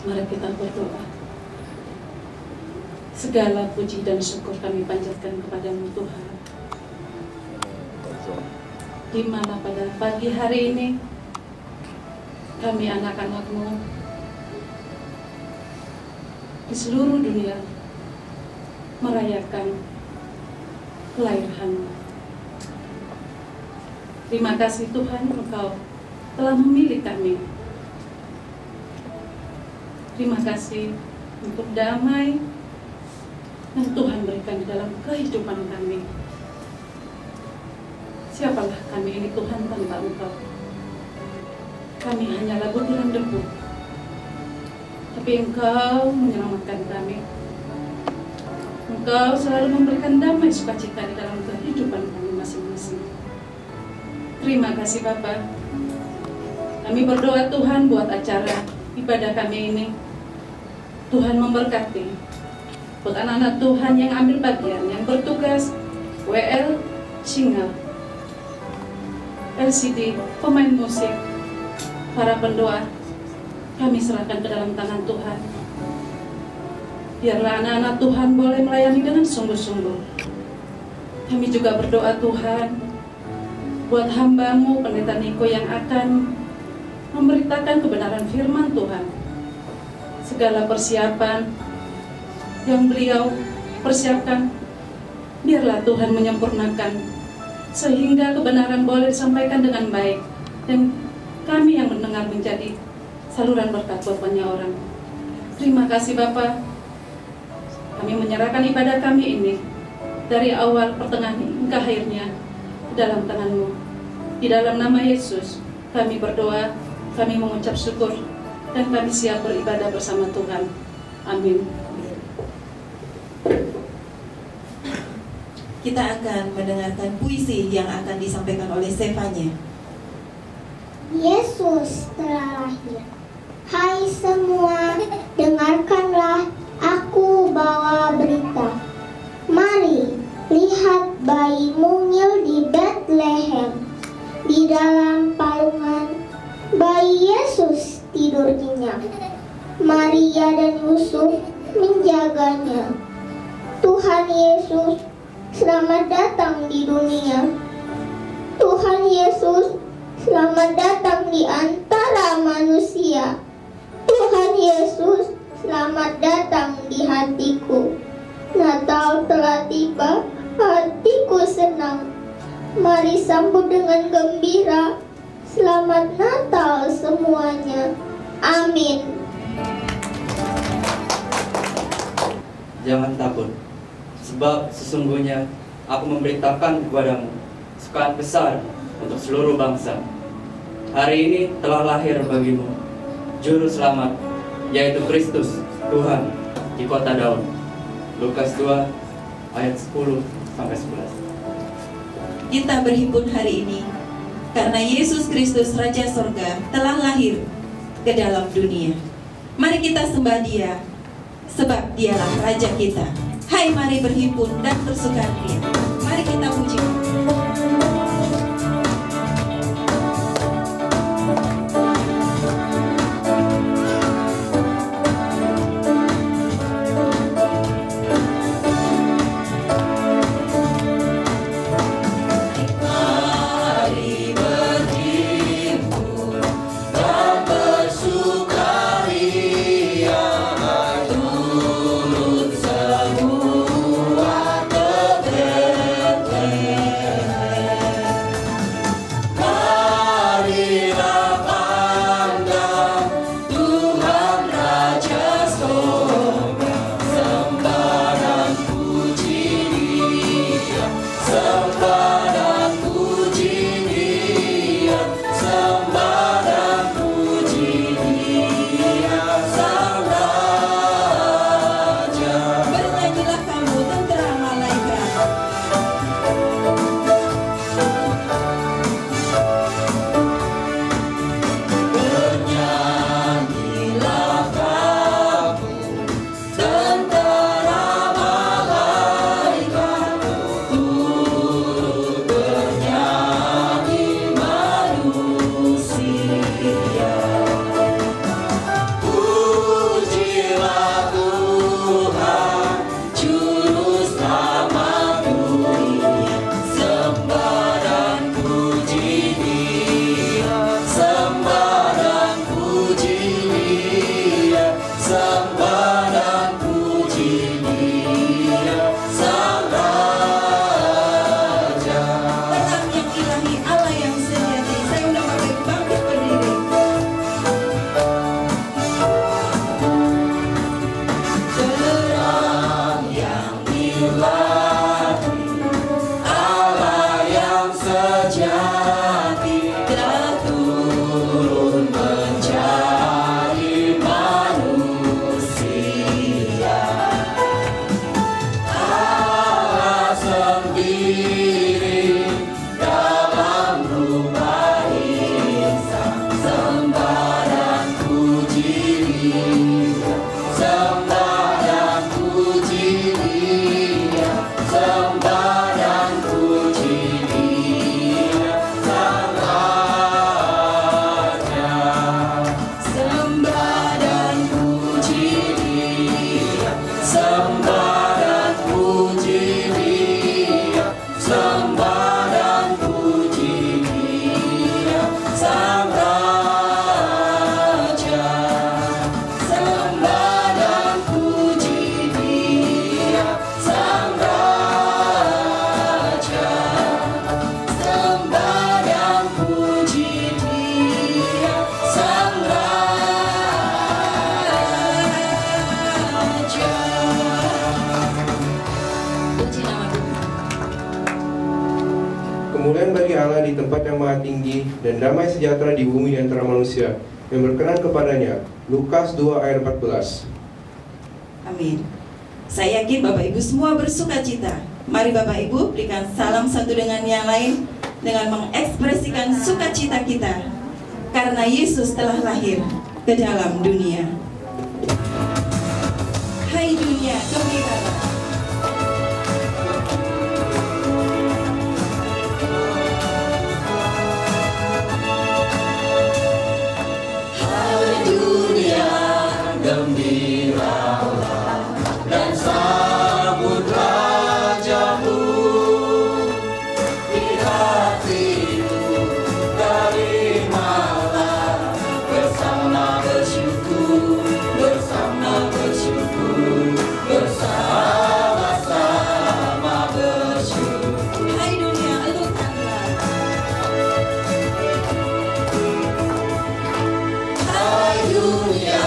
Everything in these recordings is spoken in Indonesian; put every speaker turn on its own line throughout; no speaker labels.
Mari kita berdoa. Segala puji dan syukur kami panjatkan kepadamu Tuhan, di mana pada pagi hari ini kami anak-anak-Mu di seluruh dunia merayakan kelahiran-Mu. Terima kasih Tuhan, Engkau telah memilih kami. Terima kasih untuk damai yang Tuhan berikan di dalam kehidupan kami. Siapalah kami ini Tuhan tanpa Engkau? Kami hanyalah butiran debu, tapi Engkau menyelamatkan kami. Engkau selalu memberikan damai sukacita di dalam kehidupan kami masing-masing. Terima kasih Bapa. Kami berdoa Tuhan buat acara ibadah kami ini. Tuhan memberkati buat anak-anak Tuhan yang ambil bagian, yang bertugas, WL, Singal, LCD, pemain musik, para pendoa, kami serahkan ke dalam tangan Tuhan. Biarlah anak-anak Tuhan boleh melayani dengan sungguh-sungguh. Kami juga berdoa Tuhan buat hamba-Mu Pendeta Niko yang akan memberitakan kebenaran firman Tuhan. Segala persiapan yang beliau persiapkan, biarlah Tuhan menyempurnakan sehingga kebenaran boleh disampaikan dengan baik, dan kami yang mendengar menjadi saluran berkat buat banyak orang. Terima kasih Bapa. Kami menyerahkan ibadah kami ini dari awal, pertengahan hingga akhirnya di dalam tangan-Mu. Di dalam nama Yesus kami berdoa, kami mengucap syukur, dan kami siap beribadah bersama Tuhan. Amin.
Kita akan mendengarkan puisi yang akan disampaikan oleh Stefania.
Yesus telah lahir. Hai semua, dengarkanlah aku bawa berita. Mari, lihat bayi mungil di Bethlehem. Di dalam palungan, bayi Yesus tidur nyenyak. Maria dan Yusuf menjaganya. Tuhan Yesus, selamat datang di dunia. Tuhan Yesus, selamat datang di antara manusia. Tuhan Yesus, selamat datang di hatiku. Natal telah tiba, hatiku senang. Mari sambut dengan gembira. Selamat Natal semuanya. Amin.
Jangan takut, sebab sesungguhnya aku memberitakan kepadamu sukaan besar untuk seluruh bangsa. Hari ini telah lahir bagimu Juru Selamat, yaitu Kristus Tuhan di kota Daud. Lukas 2 ayat 10-11.
Kita berhimpun hari ini karena Yesus Kristus Raja Sorga telah lahir ke dalam dunia. Mari kita sembah Dia, sebab Dialah Raja kita. Hai, mari berhimpun dan bersukaria. Mari kita puji.
Semua ke Bethlehem. Kemuliaan bagi Allah di tempat yang maha tinggi dan damai sejahtera di bumi di antara manusia yang berkenan kepadanya. Lukas 2 ayat 14.
Amin. Saya yakin Bapak Ibu semua bersuka cita. Mari Bapak Ibu berikan salam satu dengan yang lain dengan mengekspresikan sukacita kita karena Yesus telah lahir ke dalam dunia. Hai dunia, gembiralah.
Gembiralah dan sambut Rajamu di hatimu, terimalah bersama bersyukur, bersama-sama bersyukur.
Hai dunia, elukanlah.
Hai dunia,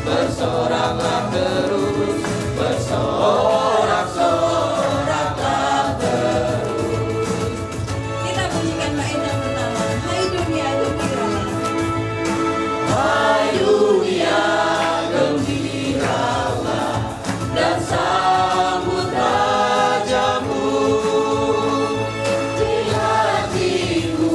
bersoraklah terus, bersorak-soraklah terus.
Kita pujikan bait yang pertama. Hai dunia, gembiralah.
Hai dunia, gembiralah dan sambut Rajamu di hatimu,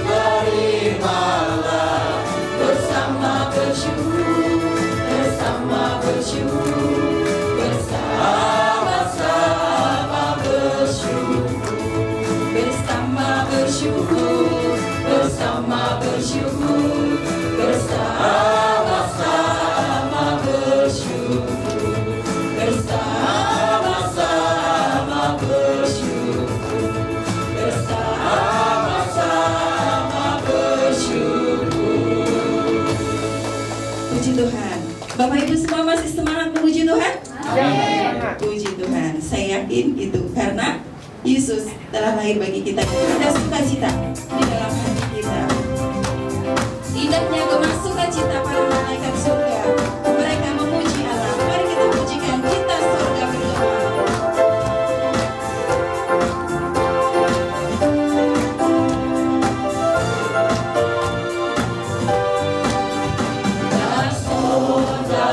terimalah bersama bersyukur, bersama-sama bersyukur, bersama-sama bersyukur, bersama-sama bersyukur, bersama-sama bersyukur, bersama-sama bersyukur.
Puji Tuhan. Bapak Ibu semua masih semangat memuji Tuhan?
Amin.
Puji Tuhan. Saya yakin itu karena Yesus telah lahir bagi kita. Ada sukacita di dalam hati kita. Indahnya gema sukacita para malaikat surga. Mereka memuji Allah. Mari kita pujikan kita surga bergema.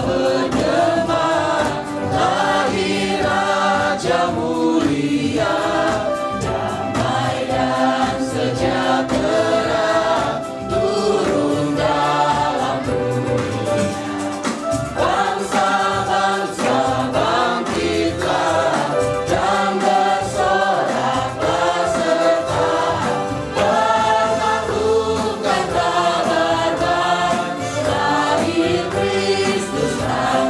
Bergema, lahir Raja mulia, damai dan sejahtera turun dalam dunia. Bangsa-bangsa bangkitlah dan bersoraklah serta menaklukkan kabar baik, lahir Kristus Raja.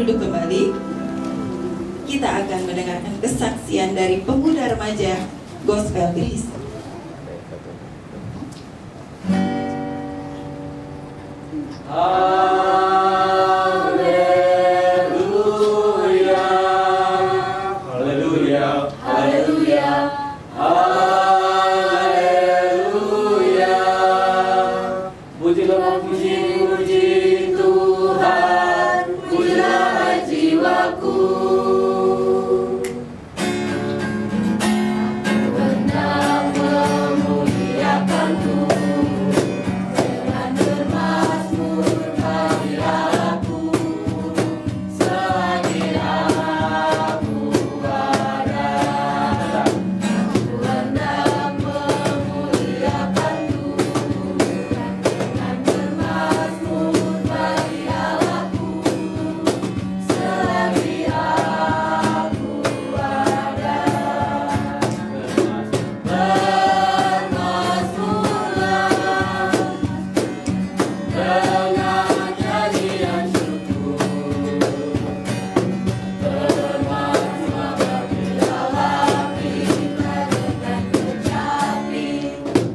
duduk kembali. Kita akan mendengarkan kesaksian dari pemuda remaja Gospel Grace.
Haleluya, haleluya, haleluya, haleluya. Pujilah, puji Tuhan, pujilah jiwaku. Hendak memuliakan Tuhan dengan bermazmur bagi Allahku, selagi aku ada. Aku hendak memuliakan Tuhan dengan bermazmur bagi Allahku, selagi aku ada. Bermazmurlah dengan nyanyian syukur, bermazmur bagi Allah kita dengan kecapi,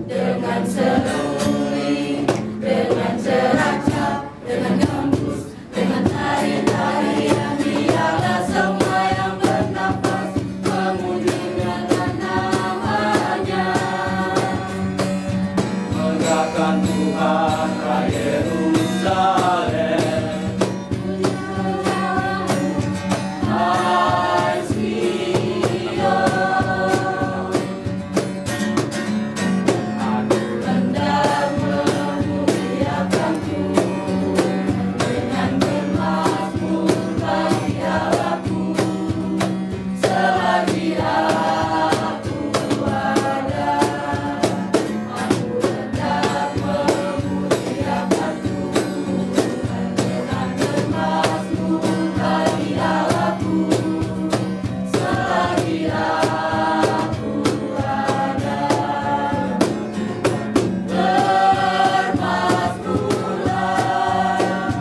dengan seruling, dengan ceracap, dengan gembus, dengan tari-tarian. Biarlah semua yang bernafas memujikan namanya. Megahkan Tuhan ke Yerusalem, hai Sion. Aku hendak memuliakan Tuhan dengan bermazmur bagi Allahku, selagi aku ada. Aku hendak memuliakan Tuhan dengan bermazmur bagi Allahku, selagi aku ada. Bermazmurlah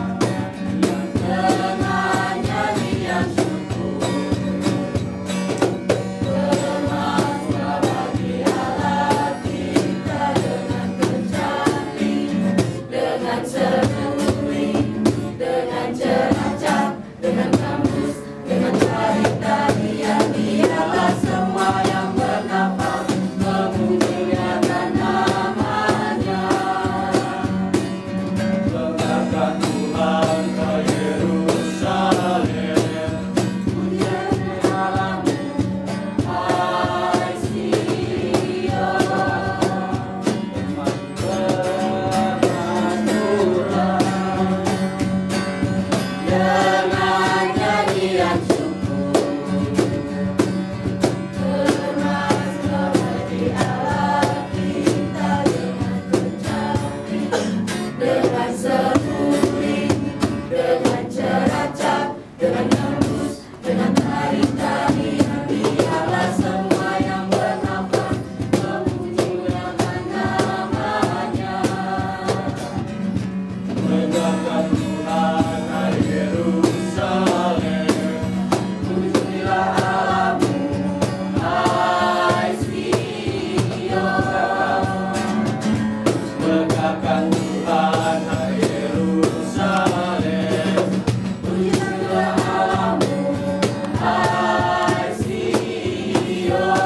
dengan nyanyian syukur, bermazmur bagi Allah kita dengan kecapi, dengan seruling, dengan ceracap, dengan gembus, dengan tari-tarian. Biarlah semua yang bernafas memujikan namanya. Megahkan Tuhan ke Yerusalem, pujian Allahmu, hai Sion. Bermazmurlah dengan nyanyian syukur, bermazmur bagi Allah kita dengan kecapi, dengan seruling, dengan ceracap, dengan gembus, dengan tari-tarian. Biarlah semua yang bernafas memujikan namanya. Megahkan Tuhan hai Yerusalem, pujilah Allahmu, hai Sion. Megahkan Tuhan hai Yerusalem, pujilah Allahmu, hai Sion.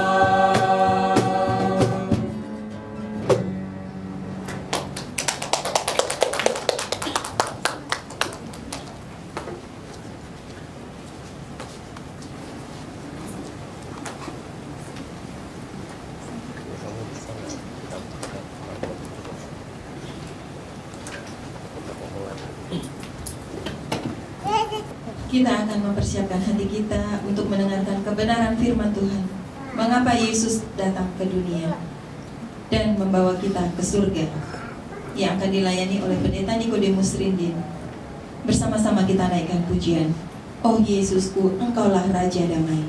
Kita akan mempersiapkan hati kita untuk mendengarkan kebenaran firman Tuhan. Mengapa Yesus datang ke dunia dan membawa kita ke surga, yang akan dilayani oleh Pendeta Nikodemus Rindin. Bersama-sama kita naikkan pujian, Oh Yesusku, Engkaulah Raja Damai.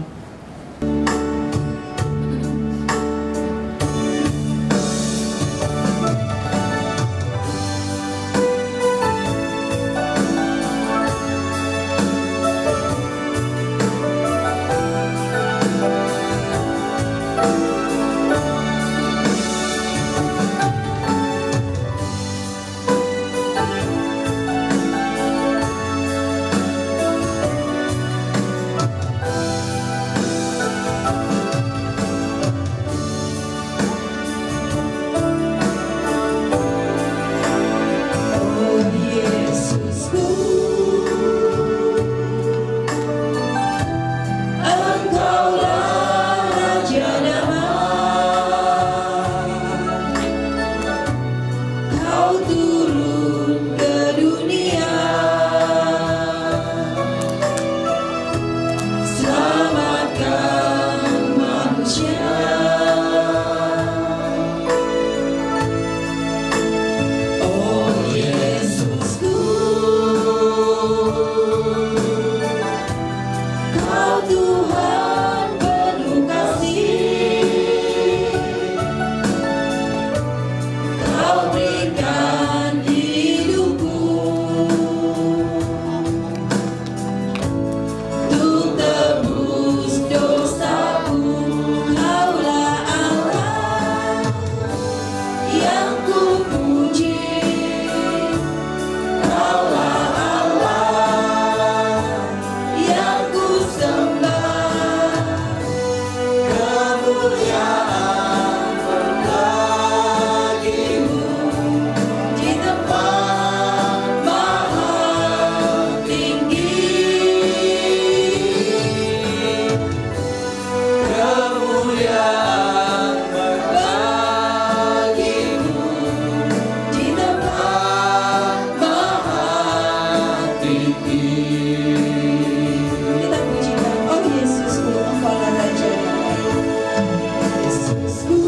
Kita pujikan, oh Yesusku, Engkaulah Raja damai. Yesusku,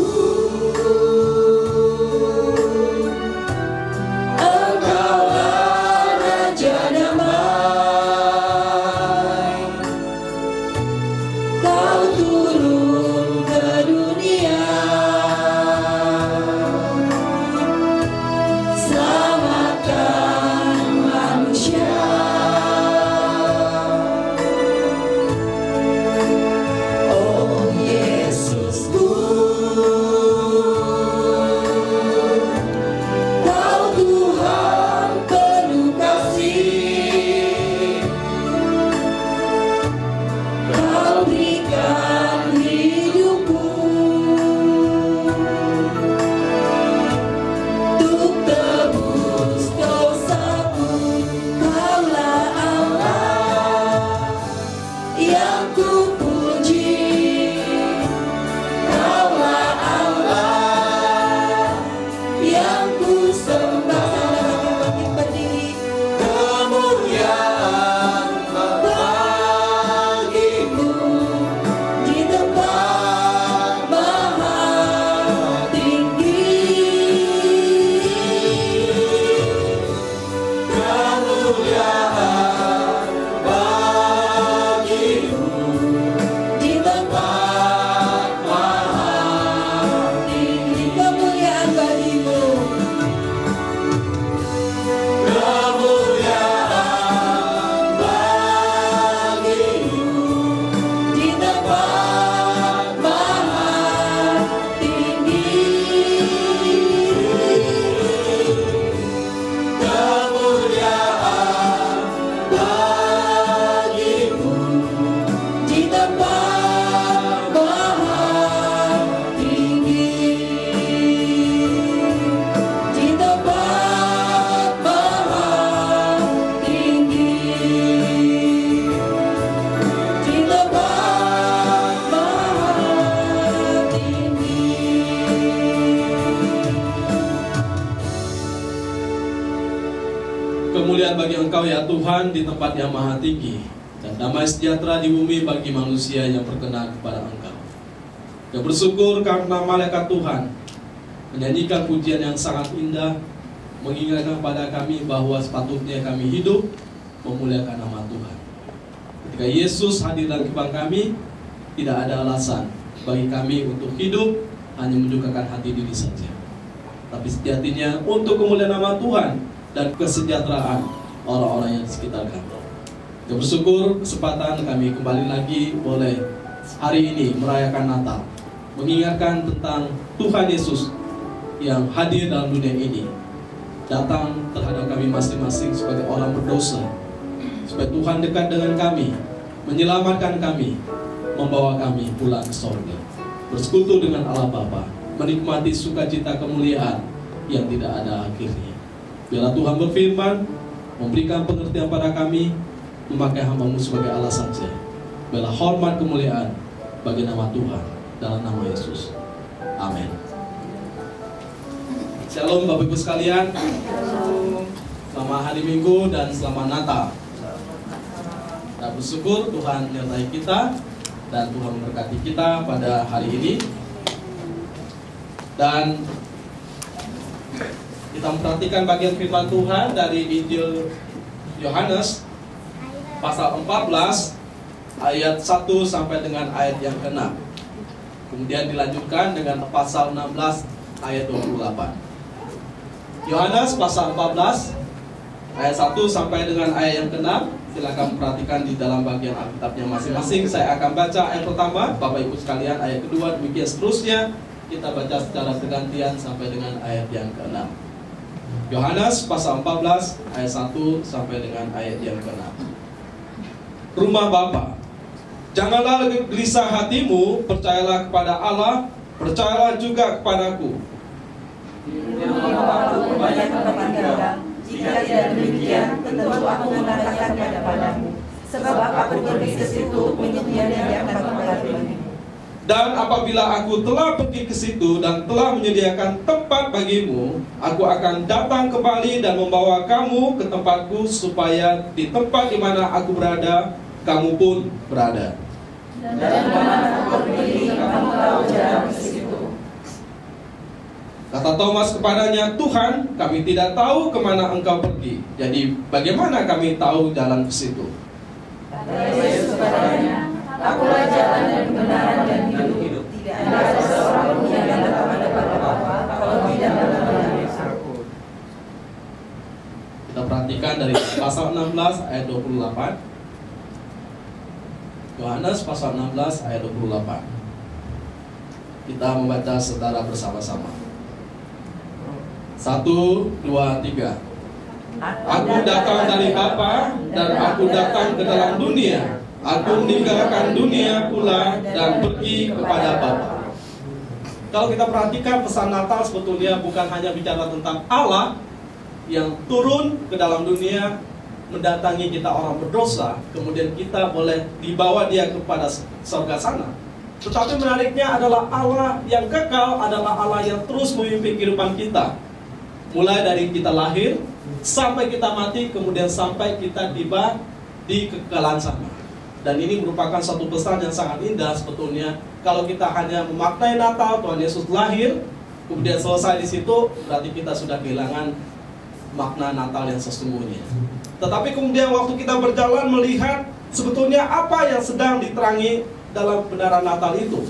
Engkaulah Raja damai. Kau turun ke dunia, selamatkan manusia. Oh Yesusku, Kau Tuhan penuh kasih. Kau berikan hidupmu untuk tebus dosaku. Kaulah Allah yang kupuji. Kaulah Allah yang kusembah. Bangkit berdiri. Kemuliaan bagimu di tempat maha tinggi. Kemuliaan bagimu di tempat maha tinggi. Kemuliaan bagimu. Kemuliaan bagimu di tempat maha tinggi. Kemuliaan bagimu di tempat maha tinggi. Di tempat maha tinggi. Di tempat maha tinggi.
Kemuliaan bagi Engkau ya Tuhan di tempat yang maha tinggi, dan damai sejahtera di bumi bagi manusia yang berkenan kepada Engkau. Kita bersyukur karena malaikat Tuhan menyanyikan pujian yang sangat indah, mengingatkan kepada kami bahwa sepatutnya kami hidup memuliakan nama Tuhan. Ketika Yesus hadir dalam kehidupan kami, tidak ada alasan bagi kami untuk hidup hanya menyukakan hati diri saja, tapi sejatinya untuk kemuliaan nama Tuhan dan kesejahteraan orang-orang yang di sekitar kami. Kita bersyukur kesempatan kami kembali lagi boleh hari ini merayakan Natal, mengingatkan tentang Tuhan Yesus yang hadir dalam dunia ini, datang terhadap kami masing-masing sebagai orang berdosa, supaya Tuhan dekat dengan kami, menyelamatkan kami, membawa kami pulang ke sorga, bersekutu dengan Allah Bapa, menikmati sukacita kemuliaan yang tidak ada akhirnya. Biarlah Tuhan berfirman, memberikan pengertian pada kami, memakai hamba-Mu sebagai Allah saja. Biarlah hormat kemuliaan bagi nama Tuhan, dalam nama Yesus. Amin. Shalom Bapak Ibu sekalian. Selamat hari Minggu dan selamat Natal. Kita bersyukur Tuhan menyertai kita dan Tuhan memberkati kita pada hari ini. Dan kita memperhatikan bagian firman Tuhan dari Injil Yohanes pasal 14 ayat 1 sampai dengan ayat yang ke-6. Kemudian dilanjutkan dengan pasal 16 ayat 28. Yohanes pasal 14 ayat 1 sampai dengan ayat yang ke-6. Silakan perhatikan di dalam bagian Alkitabnya masing-masing. Saya akan baca ayat pertama, Bapak Ibu sekalian ayat kedua, demikian seterusnya. Kita baca secara bergantian sampai dengan ayat yang ke-6. Yohanes pasal 14 ayat 1 sampai dengan ayat yang ke-6. Rumah Bapa. Janganlah gelisah hatimu, percayalah kepada Allah, percayalah juga kepadaku.
Jika tidak demikian, tentu aku mengatakan kepadamu, sebab aku pergi ke situ menyediakan tempat bagimu.
Dan apabila aku telah pergi ke situ dan telah menyediakan tempat bagimu, aku akan datang kembali dan membawa kamu ke tempatku, supaya di tempat di mana aku berada, kamu pun berada.
Dan kemana aku pergi, kamu tahu jalan ke situ.
Kata Thomas kepadanya, Tuhan, kami tidak tahu kemana engkau pergi. Jadi bagaimana kami tahu jalan ke situ?
Kata Yesus kepadanya, Akulah jalan dan kebenaran dan hidup. Tidak ada seorang pun yang datang kepada Bapa kalau tidak melalui Aku.
Kita perhatikan dari pasal 16 ayat 28. Yohanes pasal 16 ayat 28. Kita membaca secara bersama-sama. 1, 2, 3. Aku datang dari Bapa dan aku datang ke dalam dunia. Aku meninggalkan dunia pula dan pergi kepada Bapa. Kalau kita perhatikan, pesan Natal sebetulnya bukan hanya bicara tentang Allah yang turun ke dalam dunia, mendatangi kita orang berdosa, kemudian kita boleh dibawa dia kepada surga sana. Tetapi menariknya adalah Allah yang kekal, adalah Allah yang terus memimpin kehidupan kita. Mulai dari kita lahir, sampai kita mati, kemudian sampai kita tiba di kekekalan sana. Dan ini merupakan satu pesan yang sangat indah sebetulnya. Kalau kita hanya memaknai Natal, Tuhan Yesus lahir, kemudian selesai di situ, berarti kita sudah kehilangan makna Natal yang sesungguhnya. Tetapi kemudian waktu kita berjalan melihat sebetulnya apa yang sedang diterangi dalam kebenaran Natal itu.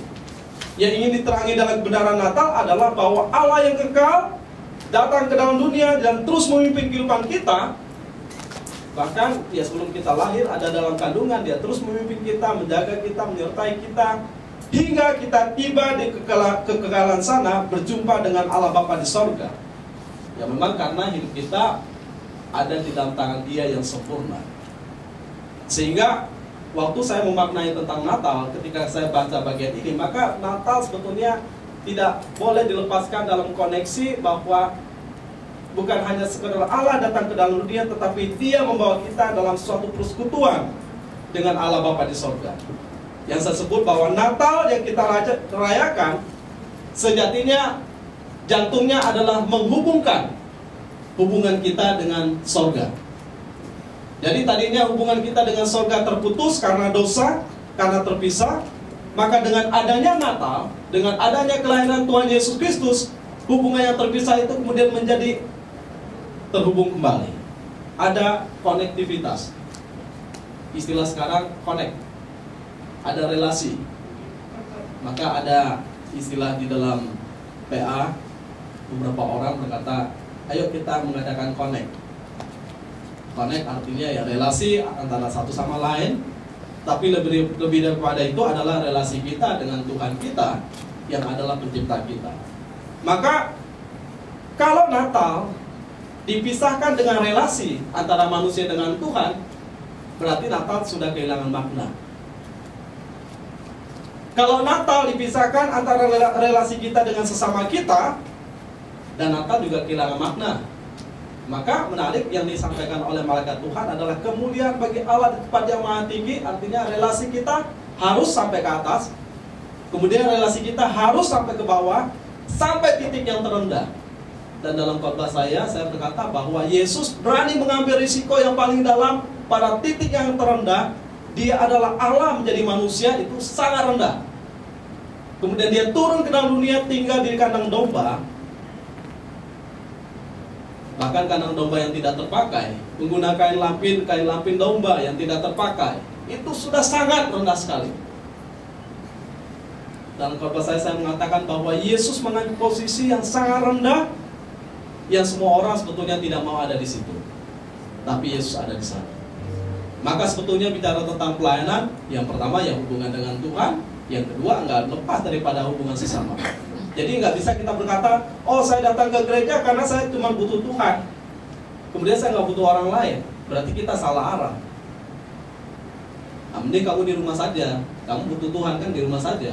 Yang ingin diterangi dalam kebenaran Natal adalah bahwa Allah yang kekal datang ke dalam dunia dan terus memimpin kehidupan kita. Bahkan ya sebelum kita lahir ada dalam kandungan, dia terus memimpin kita, menjaga kita, menyertai kita, hingga kita tiba di kekekalan sana, berjumpa dengan Allah Bapa di sorga. Ya memang karena hidup kita ada di dalam tangan Dia yang sempurna. Sehingga waktu saya memaknai tentang Natal, ketika saya baca bagian ini, maka Natal sebetulnya tidak boleh dilepaskan dalam koneksi bahwa bukan hanya sekedar Allah datang ke dalam dunia, tetapi Dia membawa kita dalam suatu persekutuan dengan Allah Bapa di sorga. Yang saya sebut bahwa Natal yang kita rayakan sejatinya jantungnya adalah menghubungkan hubungan kita dengan sorga. Jadi tadinya hubungan kita dengan sorga terputus karena dosa, karena terpisah. Maka dengan adanya Natal, dengan adanya kelahiran Tuhan Yesus Kristus, hubungan yang terpisah itu kemudian menjadi terhubung kembali. Ada konektivitas. Istilah sekarang connect. Ada relasi. Maka ada istilah di dalam PA, beberapa orang berkata, ayo kita mengadakan connect. Connect artinya ya relasi antara satu sama lain. Tapi lebih daripada itu adalah relasi kita dengan Tuhan kita yang adalah pencipta kita. Maka kalau Natal dipisahkan dengan relasi antara manusia dengan Tuhan, berarti Natal sudah kehilangan makna. Kalau Natal dipisahkan antara relasi kita dengan sesama kita, dan Natal juga kehilangan makna. Maka menarik yang disampaikan oleh malaikat Tuhan adalah kemuliaan bagi Allah di tempat yang maha tinggi. Artinya relasi kita harus sampai ke atas, kemudian relasi kita harus sampai ke bawah, sampai titik yang terendah. Dan dalam khotbah saya berkata bahwa Yesus berani mengambil risiko yang paling dalam pada titik yang terendah. Dia adalah Allah menjadi manusia, itu sangat rendah. Kemudian dia turun ke dalam dunia, tinggal di kandang domba. Bahkan kandang domba yang tidak terpakai, menggunakan kain lampin domba yang tidak terpakai, itu sudah sangat rendah sekali. Dalam khotbah saya mengatakan bahwa Yesus mengambil posisi yang sangat rendah, yang semua orang sebetulnya tidak mau ada di situ. Tapi Yesus ada di sana. Maka sebetulnya bicara tentang pelayanan, yang pertama ya hubungan dengan Tuhan, yang kedua nggak lepas daripada hubungan sesama. Jadi nggak bisa kita berkata, oh saya datang ke gereja karena saya cuma butuh Tuhan, kemudian saya nggak butuh orang lain. Berarti kita salah arah. Nah, mending kamu di rumah saja, kamu butuh Tuhan kan di rumah saja.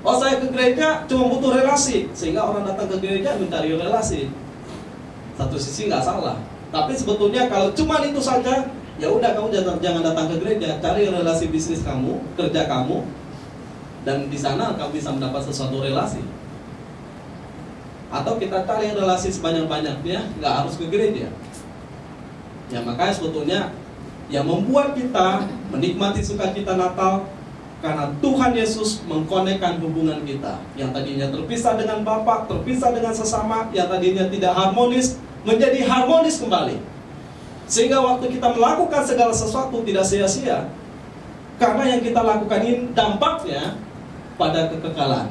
Oh saya ke gereja cuma butuh relasi, sehingga orang datang ke gereja mencari relasi. Satu sisi nggak salah, tapi sebetulnya kalau cuma itu saja, ya udah kamu jangan datang ke gereja, cari relasi bisnis kamu, kerja kamu, dan di sana kamu bisa mendapat sesuatu relasi. Atau kita cari relasi sebanyak-banyaknya, nggak harus ke gereja. Ya makanya sebetulnya yang membuat kita menikmati sukacita Natal karena Tuhan Yesus mengkonekkan hubungan kita yang tadinya terpisah dengan Bapa, terpisah dengan sesama, yang tadinya tidak harmonis menjadi harmonis kembali. Sehingga waktu kita melakukan segala sesuatu tidak sia-sia, karena yang kita lakukan ini dampaknya pada kekekalan.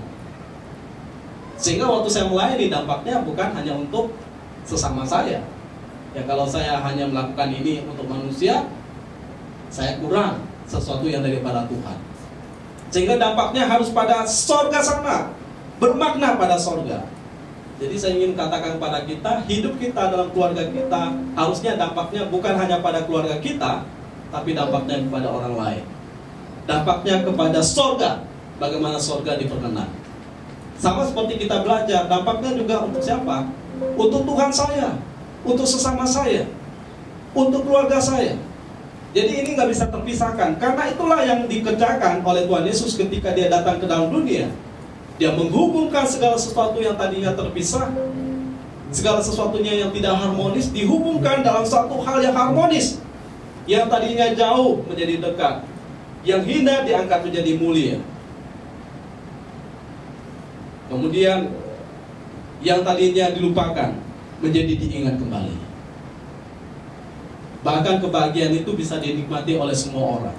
Sehingga waktu saya melayani, dampaknya bukan hanya untuk sesama saya. Ya kalau saya hanya melakukan ini untuk manusia, saya kurang sesuatu yang daripada Tuhan. Sehingga dampaknya harus pada sorga sana, bermakna pada sorga. Jadi saya ingin katakan kepada kita, hidup kita dalam keluarga kita harusnya dampaknya bukan hanya pada keluarga kita, tapi dampaknya kepada orang lain. Dampaknya kepada sorga, bagaimana sorga diperkenan. Sama seperti kita belajar, dampaknya juga untuk siapa? Untuk Tuhan saya, untuk sesama saya, untuk keluarga saya. Jadi ini nggak bisa terpisahkan. Karena itulah yang dikerjakan oleh Tuhan Yesus ketika Dia datang ke dalam dunia. Dia menghubungkan segala sesuatu yang tadinya terpisah, segala sesuatunya yang tidak harmonis, dihubungkan dalam satu hal yang harmonis. Yang tadinya jauh menjadi dekat, yang hina diangkat menjadi mulia. Kemudian yang tadinya dilupakan menjadi diingat kembali. Bahkan kebahagiaan itu bisa dinikmati oleh semua orang.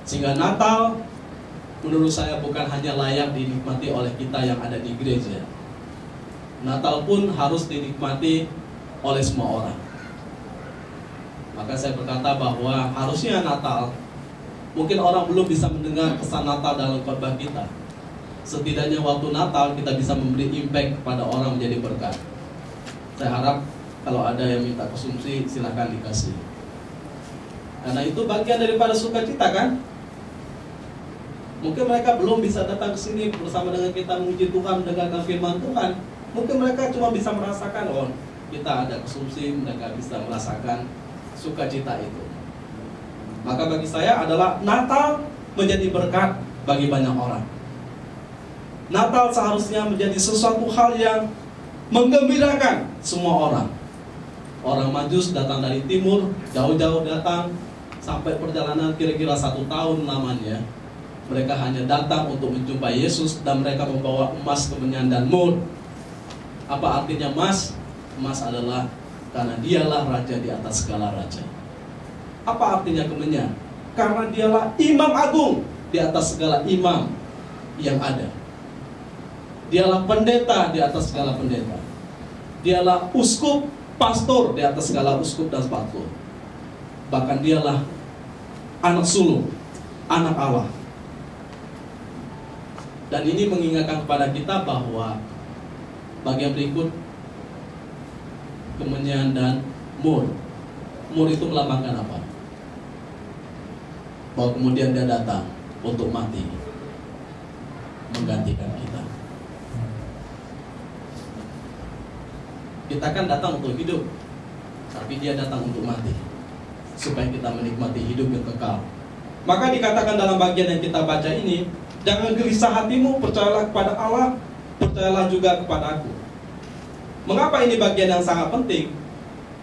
Sehingga Natal menurut saya bukan hanya layak dinikmati oleh kita yang ada di gereja. Natal pun harus dinikmati oleh semua orang. Maka saya berkata bahwa harusnya Natal, mungkin orang belum bisa mendengar pesan Natal dalam khotbah kita. Setidaknya waktu Natal kita bisa memberi impact kepada orang menjadi berkat. Saya harap kalau ada yang minta konsumsi silakan dikasih. Karena itu bagian daripada sukacita kan? Mungkin mereka belum bisa datang ke sini bersama dengan kita memuji Tuhan, mendengarkan firman Tuhan. Mungkin mereka cuma bisa merasakan, oh kita ada konsumsi, mereka bisa merasakan sukacita itu. Maka bagi saya adalah Natal menjadi berkat bagi banyak orang. Natal seharusnya menjadi sesuatu hal yang menggembirakan semua orang. Orang Majus datang dari timur, jauh-jauh datang, sampai perjalanan kira-kira 1 tahun lamanya. Mereka hanya datang untuk menjumpai Yesus, dan mereka membawa emas, kemenyan, dan mur. Apa artinya emas? Emas adalah karena dialah raja di atas segala raja. Apa artinya kemenyan? Karena dialah imam agung di atas segala imam yang ada. Dialah pendeta di atas segala pendeta. Dialah uskup, pastor di atas segala uskup dan pastor. Bahkan dialah anak sulung, anak Allah. Dan ini mengingatkan kepada kita bahwa bagian berikut kemenyan dan mur. Mur itu melambangkan apa? Bahwa kemudian Dia datang untuk mati, menggantikan kita. Kita kan datang untuk hidup, tapi Dia datang untuk mati, supaya kita menikmati hidup yang kekal. Maka dikatakan dalam bagian yang kita baca ini, jangan gelisah hatimu, percayalah kepada Allah, percayalah juga kepada Aku. Mengapa ini bagian yang sangat penting?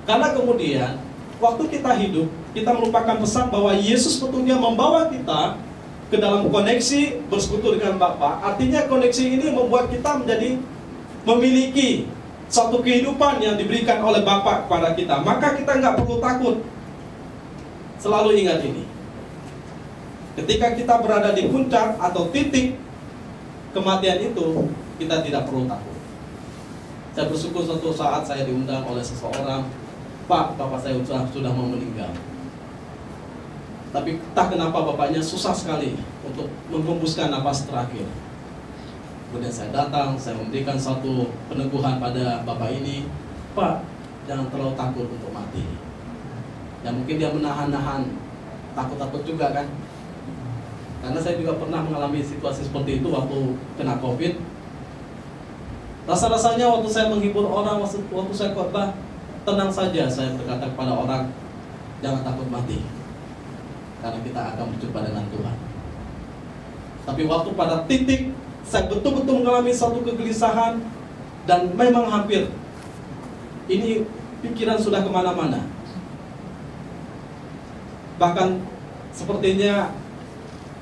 Karena kemudian waktu kita hidup, kita merupakan pesan bahwa Yesus sebetulnya membawa kita ke dalam koneksi bersekutu dengan Bapa. Artinya koneksi ini membuat kita menjadi memiliki satu kehidupan yang diberikan oleh Bapa kepada kita. Maka kita nggak perlu takut. Selalu ingat ini. Ketika kita berada di puncak atau titik kematian itu, kita tidak perlu takut. Saya bersyukur suatu saat saya diundang oleh seseorang, Pak, bapak saya sudah mau meninggal. Tapi entah kenapa bapaknya susah sekali untuk menghembuskan napas terakhir. Kemudian saya datang, saya memberikan satu peneguhan pada bapak ini, Pak, jangan terlalu takut untuk mati. Ya mungkin dia menahan-nahan, takut-takut juga kan. Karena saya juga pernah mengalami situasi seperti itu waktu kena COVID. Rasa-rasanya waktu saya menghibur orang, waktu saya khotbah, tenang saja saya berkata kepada orang, jangan takut mati, karena kita akan berjumpa dengan Tuhan. Tapi waktu pada titik saya betul-betul mengalami satu kegelisahan, dan memang hampir ini pikiran sudah kemana-mana. Bahkan sepertinya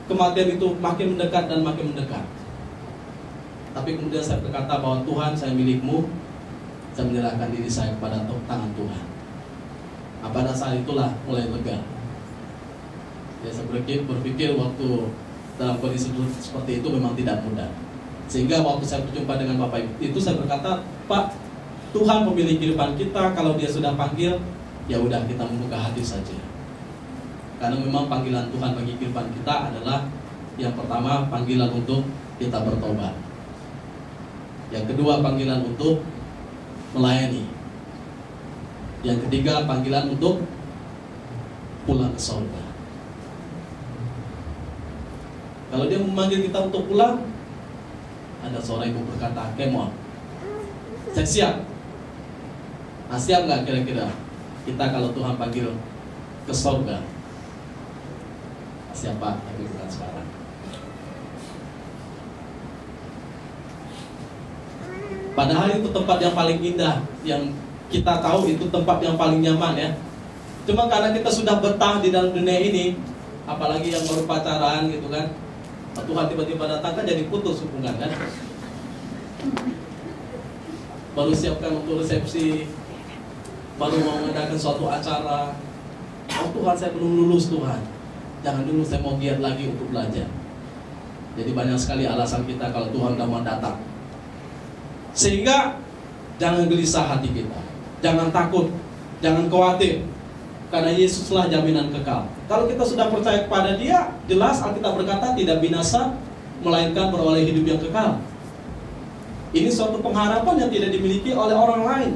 kematian itu makin mendekat dan makin mendekat. Tapi kemudian saya berkata bahwa Tuhan, saya milik-Mu, saya menyerahkan diri saya kepada tangan Tuhan. Nah, pada saat itulah mulai lega. Ya, saya berpikir waktu dalam kondisi seperti itu memang tidak mudah. Sehingga waktu saya berjumpa dengan Bapak itu, saya berkata, Pak, Tuhan memilih kehidupan kita. Kalau Dia sudah panggil, ya udah, kita membuka hati saja. Karena memang panggilan Tuhan bagi kehidupan kita adalah yang pertama, panggilan untuk kita bertobat. Yang kedua, panggilan untuk melayani. Yang ketiga, panggilan untuk pulang ke surga. Kalau Dia memanggil kita untuk pulang, ada seorang ibu berkata, "Kemon, saya siap." Nah, siap nggak kira-kira kita kalau Tuhan panggil ke surga? Siapa? Tapi bukan sekarang. Padahal itu tempat yang paling indah, yang kita tahu itu tempat yang paling nyaman ya. Cuma karena kita sudah betah di dalam dunia ini, apalagi yang baru pacaran gitu kan, Tuhan tiba-tiba datang kan jadi putus hubungan kan. Baru siapkan untuk resepsi, baru mau mengadakan suatu acara, oh Tuhan saya belum lulus Tuhan, jangan dulu, saya mau giat lagi untuk belajar. Jadi banyak sekali alasan kita kalau Tuhan udah mau datang. Sehingga jangan gelisah hati kita, jangan takut, jangan khawatir, karena Yesuslah jaminan kekal. Kalau kita sudah percaya kepada Dia, jelas Alkitab berkata tidak binasa, melainkan beroleh hidup yang kekal. Ini suatu pengharapan yang tidak dimiliki oleh orang lain.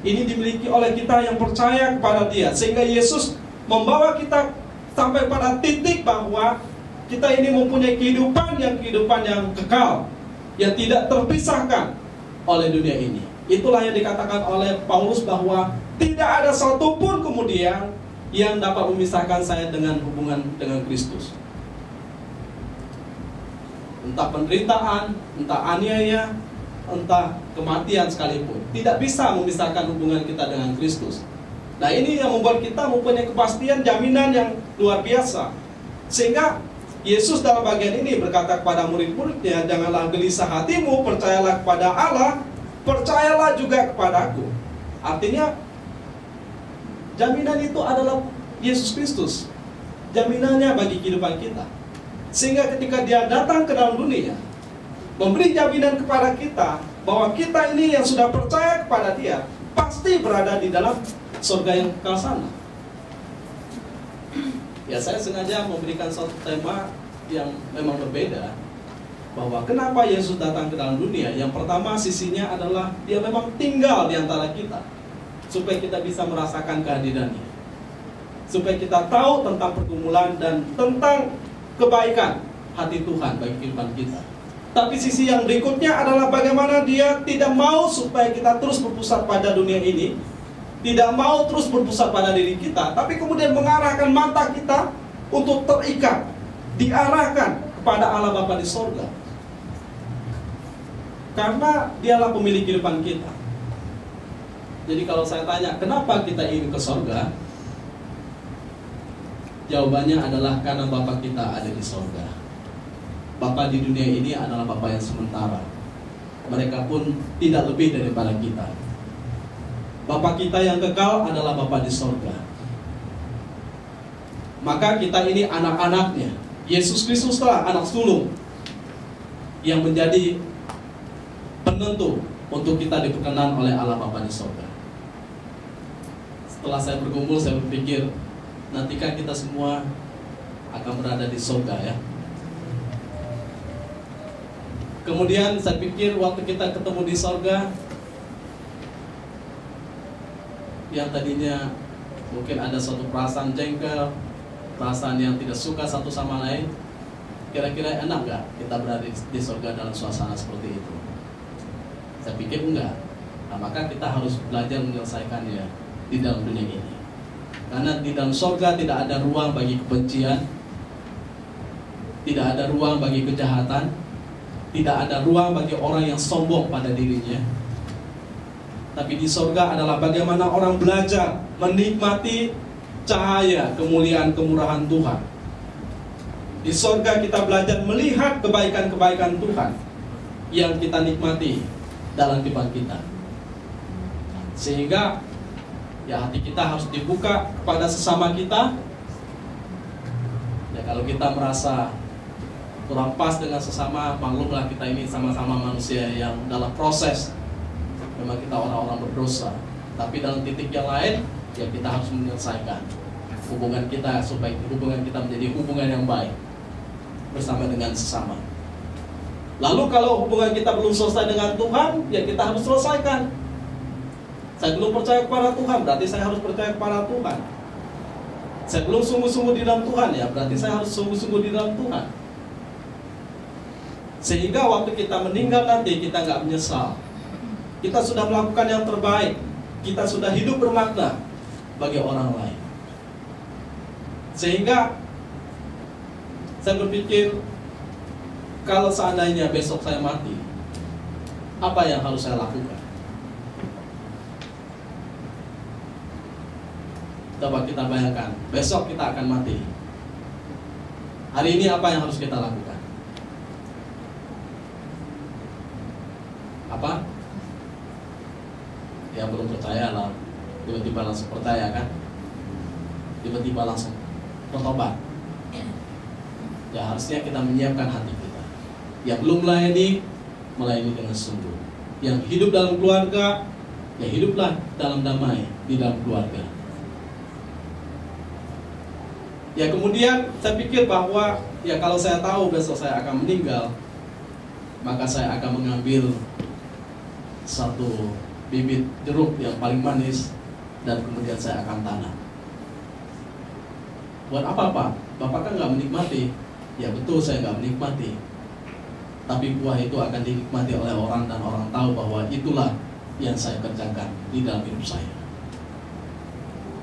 Ini dimiliki oleh kita yang percaya kepada Dia. Sehingga Yesus membawa kita sampai pada titik bahwa kita ini mempunyai kehidupan yang kekal, yang tidak terpisahkan oleh dunia ini. Itulah yang dikatakan oleh Paulus bahwa tidak ada satupun kemudian yang dapat memisahkan saya dengan hubungan dengan Kristus. Entah penderitaan, entah aniaya, entah kematian sekalipun, tidak bisa memisahkan hubungan kita dengan Kristus. Nah, ini yang membuat kita mempunyai kepastian, jaminan yang luar biasa. Sehingga Yesus dalam bagian ini berkata kepada murid-muridnya, janganlah gelisah hatimu, percayalah kepada Allah, percayalah juga kepadaku. Artinya jaminan itu adalah Yesus Kristus, jaminannya bagi kehidupan kita. Sehingga ketika Dia datang ke dalam dunia, memberi jaminan kepada kita bahwa kita ini yang sudah percaya kepada Dia pasti berada di dalam surga yang kekal sana. Ya, saya sengaja memberikan suatu tema yang memang berbeda, bahwa kenapa Yesus datang ke dalam dunia. Yang pertama sisinya adalah Dia memang tinggal di antara kita, supaya kita bisa merasakan kehadirannya, supaya kita tahu tentang pergumulan dan tentang kebaikan hati Tuhan bagi kehidupan kita. Tapi sisi yang berikutnya adalah bagaimana Dia tidak mau supaya kita terus berpusat pada dunia ini, tidak mau terus berpusat pada diri kita, tapi kemudian mengarahkan mata kita untuk terikat, diarahkan kepada Allah Bapa di sorga. Karena Dialah pemilik kehidupan kita. Jadi kalau saya tanya, kenapa kita ingin ke sorga? Jawabannya adalah karena Bapa kita ada di sorga. Bapa di dunia ini adalah Bapa yang sementara. Mereka pun tidak lebih daripada kita. Bapa kita yang kekal adalah Bapa di sorga. Maka kita ini anak-anaknya. Yesus Kristuslah anak sulung yang menjadi penentu untuk kita diperkenan oleh Allah Bapa di sorga. Setelah saya bergumul, saya berpikir, nantikah kita semua akan berada di sorga ya. Kemudian saya pikir waktu kita ketemu di sorga, yang tadinya mungkin ada suatu perasaan jengkel, perasaan yang tidak suka satu sama lain, kira-kira enak gak kita berada di surga dalam suasana seperti itu? Saya pikir enggak. Nah, maka kita harus belajar menyelesaikannya di dalam dunia ini. Karena di dalam surga tidak ada ruang bagi kebencian, Tidak ada ruang bagi kejahatan, tidak ada ruang bagi orang yang sombong pada dirinya. Tapi di sorga adalah bagaimana orang belajar menikmati cahaya kemuliaan kemurahan Tuhan. Di sorga kita belajar melihat kebaikan-kebaikan Tuhan yang kita nikmati dalam kehidupan kita. Sehingga ya hati kita harus dibuka kepada sesama kita. Ya kalau kita merasa kurang pas dengan sesama, maklumlah kita ini sama-sama manusia yang dalam proses. Memang kita orang-orang berdosa, tapi dalam titik yang lain ya kita harus menyelesaikan hubungan kita supaya hubungan kita menjadi hubungan yang baik bersama dengan sesama. Lalu kalau hubungan kita belum selesai dengan Tuhan, ya kita harus selesaikan. Saya belum percaya kepada Tuhan, berarti saya harus percaya kepada Tuhan. Saya belum sungguh-sungguh di dalam Tuhan, ya berarti saya harus sungguh-sungguh di dalam Tuhan. Sehingga waktu kita meninggal nanti kita nggak menyesal. Kita sudah melakukan yang terbaik. Kita sudah hidup bermakna bagi orang lain. Sehingga saya berpikir, kalau seandainya besok saya mati, apa yang harus saya lakukan? Coba kita bayangkan, besok kita akan mati. Hari ini apa yang harus kita lakukan? Apa? Ya belum percaya lah, tiba-tiba langsung percaya kan? Tiba-tiba langsung bertobat. Ya harusnya kita menyiapkan hati kita. Yang belum melayani dengan sungguh. Yang hidup dalam keluarga, ya hiduplah dalam damai di dalam keluarga. Ya kemudian saya pikir bahwa ya kalau saya tahu besok saya akan meninggal, maka saya akan mengambil satu bibit jeruk yang paling manis dan kemudian saya akan tanam. Buat apa Pak? Bapak kan nggak menikmati. Ya betul, saya nggak menikmati. Tapi buah itu akan dinikmati oleh orang dan orang tahu bahwa itulah yang saya kerjakan di dalam hidup saya.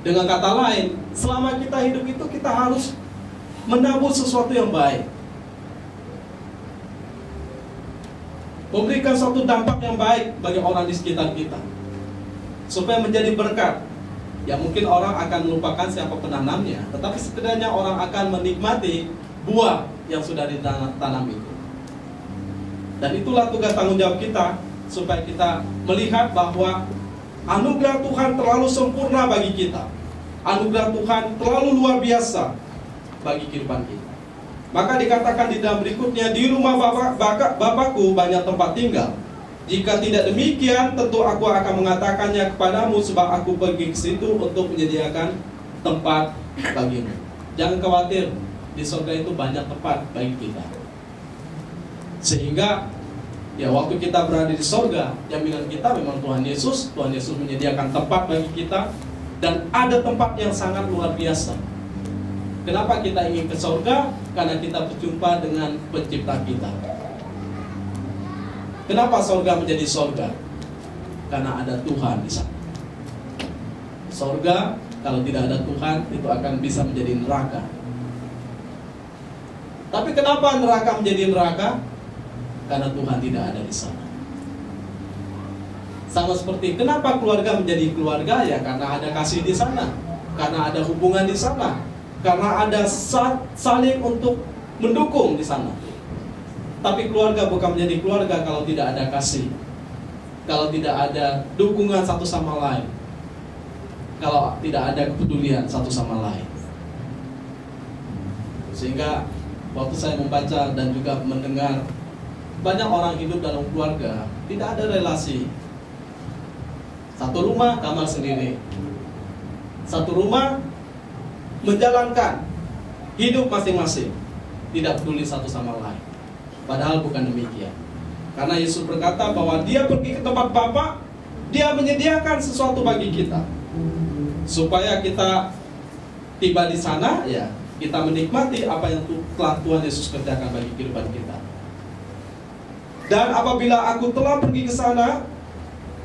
Dengan kata lain, selama kita hidup itu kita harus menabur sesuatu yang baik, memberikan suatu dampak yang baik bagi orang di sekitar kita, supaya menjadi berkat. Ya mungkin orang akan melupakan siapa penanamnya, tetapi setidaknya orang akan menikmati buah yang sudah ditanam itu. Dan itulah tugas tanggung jawab kita, supaya kita melihat bahwa anugerah Tuhan terlalu sempurna bagi kita. Anugerah Tuhan terlalu luar biasa bagi kehidupan kita. Maka dikatakan di dalam berikutnya, di rumah Bapakku banyak tempat tinggal. Jika tidak demikian, tentu aku akan mengatakannya kepadamu, sebab aku pergi ke situ untuk menyediakan tempat bagimu. Jangan khawatir, di surga itu banyak tempat bagi kita. Sehingga ya waktu kita berada di surga, jaminan kita memang Tuhan Yesus menyediakan tempat bagi kita, dan ada tempat yang sangat luar biasa. Kenapa kita ingin ke surga? Karena kita berjumpa dengan pencipta kita. Kenapa surga menjadi surga? Karena ada Tuhan di sana. Surga kalau tidak ada Tuhan itu akan bisa menjadi neraka. Tapi kenapa neraka menjadi neraka? Karena Tuhan tidak ada di sana. Sama seperti kenapa keluarga menjadi keluarga, ya karena ada kasih di sana, karena ada hubungan di sana, karena ada saling untuk mendukung di sana. Tapi keluarga bukan menjadi keluarga kalau tidak ada kasih, kalau tidak ada dukungan satu sama lain, kalau tidak ada kepedulian satu sama lain. Sehingga waktu saya membaca dan juga mendengar banyak orang hidup dalam keluarga tidak ada relasi. Satu rumah kamar sendiri, satu rumah menjalankan hidup masing-masing, tidak peduli satu sama lain. Padahal bukan demikian. Karena Yesus berkata bahwa Dia pergi ke tempat Bapa, Dia menyediakan sesuatu bagi kita, supaya kita tiba di sana, ya kita menikmati apa yang telah Tuhan Yesus kerjakan bagi kehidupan kita. Dan apabila aku telah pergi ke sana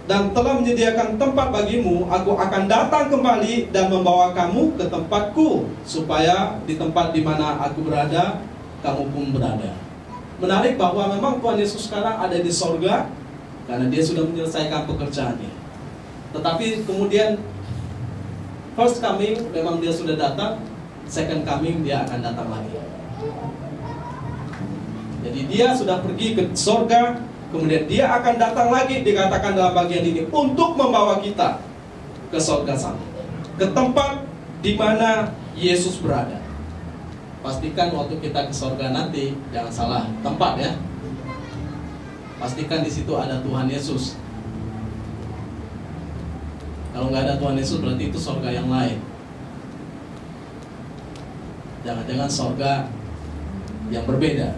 dan telah menyediakan tempat bagimu, aku akan datang kembali dan membawa kamu ke tempatku, supaya di tempat di mana aku berada, kamu pun berada. Menarik bahwa memang Tuhan Yesus sekarang ada di sorga karena dia sudah menyelesaikan pekerjaannya. Tetapi kemudian first coming memang dia sudah datang, second coming dia akan datang lagi. Jadi dia sudah pergi ke sorga, kemudian dia akan datang lagi, dikatakan dalam bagian ini, untuk membawa kita ke sorga sana, ke tempat di mana Yesus berada. Pastikan waktu kita ke sorga nanti, jangan salah tempat ya. Pastikan di situ ada Tuhan Yesus. Kalau nggak ada Tuhan Yesus berarti itu sorga yang lain. Jangan-jangan sorga yang berbeda.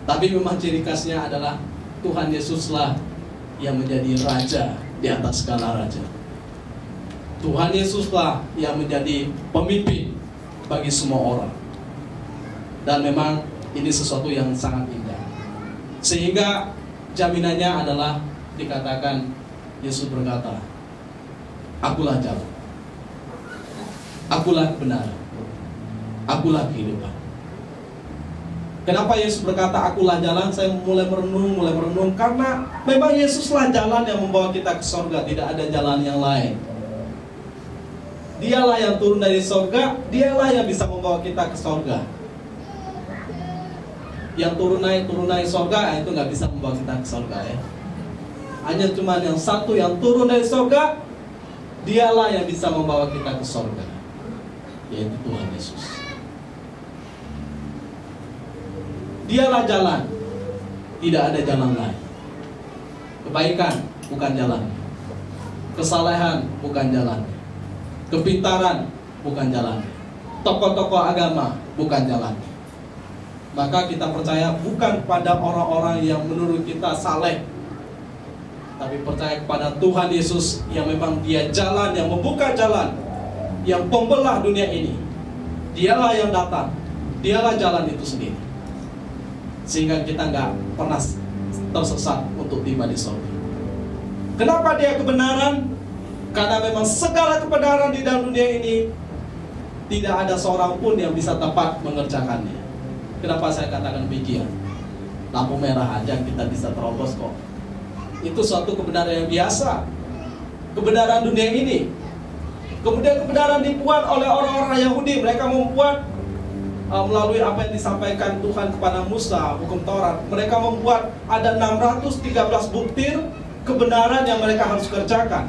Tapi memang ciri khasnya adalah Tuhan Yesuslah yang menjadi raja di atas segala raja. Tuhan Yesuslah yang menjadi pemimpin bagi semua orang. Dan memang ini sesuatu yang sangat indah. Sehingga jaminannya adalah dikatakan Yesus berkata, akulah jalan, akulah kebenaran, akulah kehidupan. Kenapa Yesus berkata akulah jalan? Saya mulai merenung karena memang Yesuslah jalan yang membawa kita ke sorga, tidak ada jalan yang lain. Dialah yang turun dari sorga, dialah yang bisa membawa kita ke sorga. Yang turun naik sorga itu nggak bisa membawa kita ke sorga ya. Hanya cuma yang satu yang turun dari sorga, dialah yang bisa membawa kita ke sorga, yaitu Tuhan Yesus. Dialah jalan, tidak ada jalan lain. Kebaikan bukan jalan, kesalehan bukan jalan, kepintaran bukan jalan, tokoh-tokoh agama bukan jalan. Maka kita percaya bukan pada orang-orang yang menurut kita saleh, tapi percaya kepada Tuhan Yesus yang memang dia jalan, yang membuka jalan, yang pembelah dunia ini. Dialah yang datang, dialah jalan itu sendiri. Sehingga kita nggak pernah tersesat untuk tiba di sorga. Kenapa dia kebenaran? Karena memang segala kebenaran di dalam dunia ini tidak ada seorang pun yang bisa tepat mengerjakannya. Kenapa saya katakan demikian? Lampu merah aja kita bisa terobos kok. Itu suatu kebenaran yang biasa. Kebenaran dunia ini. Kemudian kebenaran dibuat oleh orang-orang Yahudi. Mereka membuat melalui apa yang disampaikan Tuhan kepada Musa, hukum Taurat. Mereka membuat ada 613 butir kebenaran yang mereka harus kerjakan.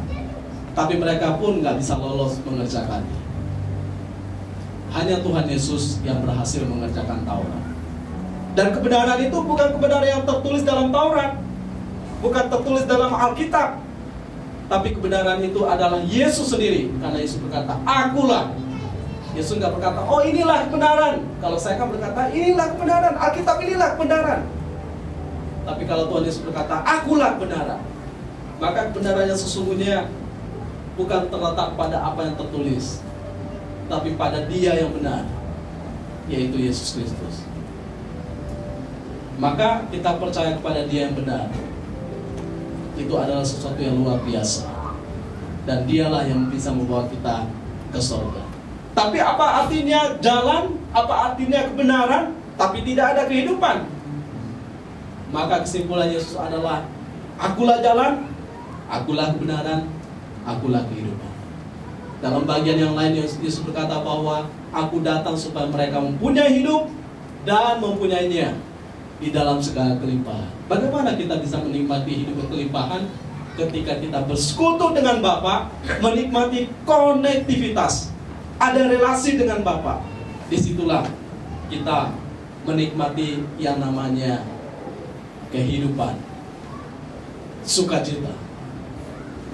Tapi mereka pun nggak bisa lolos mengerjakannya. Hanya Tuhan Yesus yang berhasil mengerjakan Taurat. Dan kebenaran itu bukan kebenaran yang tertulis dalam Taurat, bukan tertulis dalam Alkitab, tapi kebenaran itu adalah Yesus sendiri. Karena Yesus berkata, akulah. Yesus nggak berkata, oh inilah kebenaran. Kalau saya kan berkata, inilah kebenaran, Alkitab inilah kebenaran. Tapi kalau Tuhan Yesus berkata, akulah kebenaran, maka kebenaran yang sesungguhnya bukan terletak pada apa yang tertulis, tapi pada Dia yang benar, yaitu Yesus Kristus. Maka kita percaya kepada Dia yang benar. Itu adalah sesuatu yang luar biasa. Dan Dialah yang bisa membawa kita ke surga. Tapi apa artinya jalan? Apa artinya kebenaran? Tapi tidak ada kehidupan. Maka kesimpulan Yesus adalah, akulah jalan, akulah kebenaran, akulah kehidupan. Dalam bagian yang lain Yesus berkata bahwa aku datang supaya mereka mempunyai hidup dan mempunyainya di dalam segala kelimpahan. Bagaimana kita bisa menikmati hidup berkelimpahan? Ketika kita bersekutu dengan Bapa, menikmati konektivitas, ada relasi dengan Bapa. Disitulah kita menikmati yang namanya kehidupan, sukacita,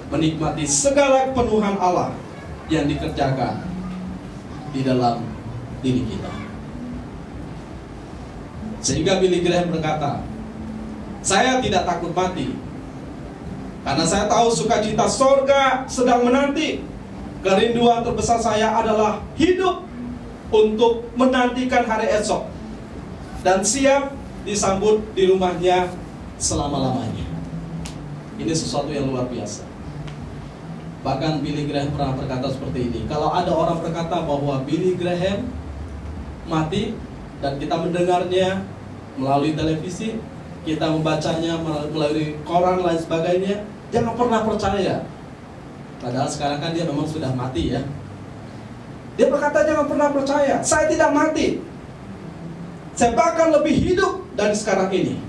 menikmati segala kepenuhan Allah yang dikerjakan di dalam diri kita. Sehingga Billy Graham berkata, saya tidak takut mati, karena saya tahu sukacita sorga sedang menanti. Kerinduan terbesar saya adalah hidup untuk menantikan hari esok dan siap disambut di rumahnya selama-lamanya. Ini sesuatu yang luar biasa. Bahkan Billy Graham pernah berkata seperti ini, kalau ada orang berkata bahwa Billy Graham mati, dan kita mendengarnya melalui televisi, kita membacanya melalui koran lain sebagainya, jangan pernah percaya. Padahal sekarang kan dia memang sudah mati ya. Dia berkata jangan pernah percaya, saya tidak mati, saya bahkan lebih hidup dari sekarang ini.